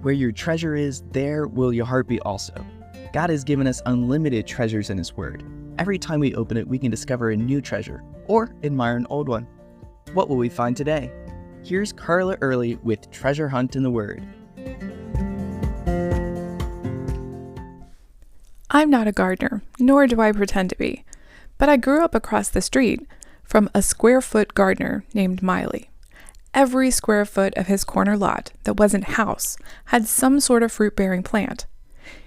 Where your treasure is, there will your heart be also. God has given us unlimited treasures in His Word. Every time we open it, we can discover a new treasure or admire an old one. What will we find today? Here's Carla Early with Treasure Hunt in the Word. I'm not a gardener, nor do I pretend to be, but I grew up across the street from a square-foot gardener named Miley. Every square foot of his corner lot that wasn't house had some sort of fruit-bearing plant.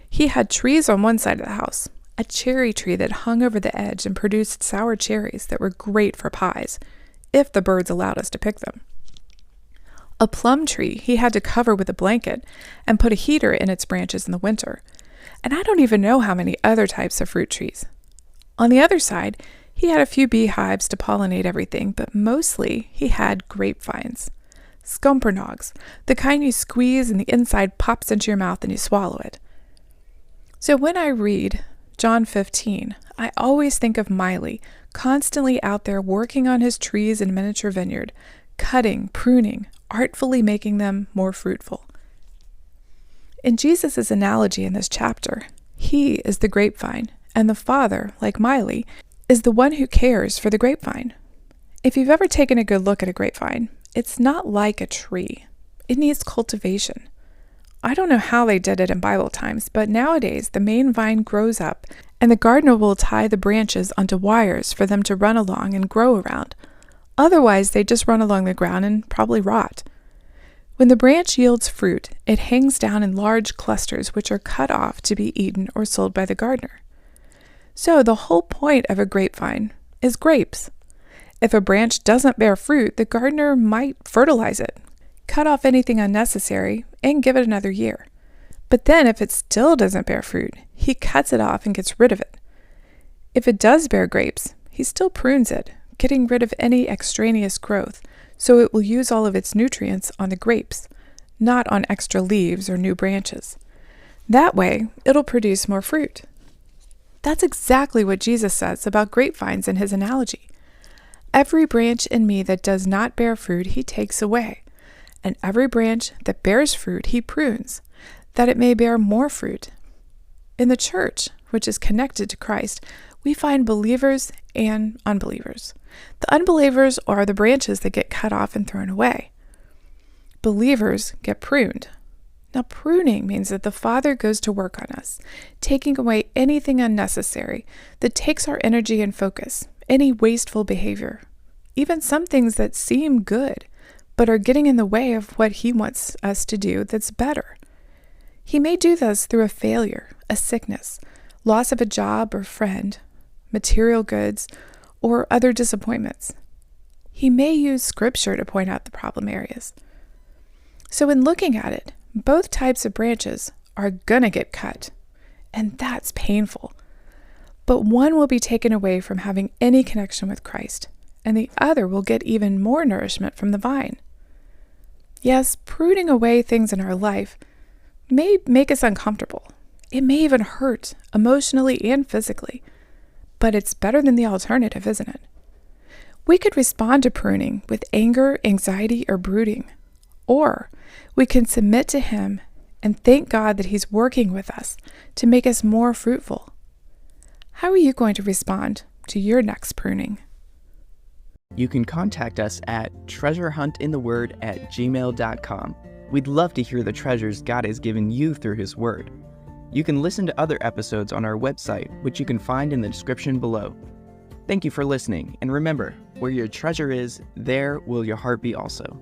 He had trees on one side of the house, a cherry tree that hung over the edge and produced sour cherries that were great for pies, if the birds allowed us to pick them. A plum tree he had to cover with a blanket and put a heater in its branches in the winter, and I don't even know how many other types of fruit trees. On the other side, he had a few beehives to pollinate everything, but mostly he had grapevines. Scumpernogs, the kind you squeeze and the inside pops into your mouth and you swallow it. So when I read John 15, I always think of Miley, constantly out there working on his trees and miniature vineyard, cutting, pruning, artfully making them more fruitful. In Jesus' analogy in this chapter, he is the grapevine, and the Father, like Miley, is the one who cares for the grapevine. If you've ever taken a good look at a grapevine, it's not like a tree. It needs cultivation. I don't know how they did it in Bible times, but nowadays the main vine grows up, and the gardener will tie the branches onto wires for them to run along and grow around. Otherwise, they just run along the ground and probably rot. When the branch yields fruit, it hangs down in large clusters which are cut off to be eaten or sold by the gardener. So the whole point of a grapevine is grapes. If a branch doesn't bear fruit, the gardener might fertilize it, cut off anything unnecessary, and give it another year. But then if it still doesn't bear fruit, he cuts it off and gets rid of it. If it does bear grapes, he still prunes it, getting rid of any extraneous growth, so it will use all of its nutrients on the grapes, not on extra leaves or new branches. That way, it'll produce more fruit. That's exactly what Jesus says about grapevines in his analogy. Every branch in me that does not bear fruit, he takes away, and every branch that bears fruit, he prunes, that it may bear more fruit. In the church, which is connected to Christ, we find believers and unbelievers. The unbelievers are the branches that get cut off and thrown away. Believers get pruned. Now, pruning means that the Father goes to work on us, taking away anything unnecessary that takes our energy and focus, any wasteful behavior, even some things that seem good, but are getting in the way of what He wants us to do that's better. He may do this through a failure, a sickness, loss of a job or friend, material goods, or other disappointments. He may use Scripture to point out the problem areas. So in looking at it, both types of branches are gonna get cut, and that's painful. But one will be taken away from having any connection with Christ, and the other will get even more nourishment from the vine. Yes, pruning away things in our life may make us uncomfortable. It may even hurt, emotionally and physically, but it's better than the alternative, isn't it? We could respond to pruning with anger, anxiety, or brooding. Or we can submit to Him and thank God that He's working with us to make us more fruitful. How are you going to respond to your next pruning? You can contact us at treasurehuntintheword@gmail.com. We'd love to hear the treasures God has given you through His Word. You can listen to other episodes on our website, which you can find in the description below. Thank you for listening, and remember, where your treasure is, there will your heart be also.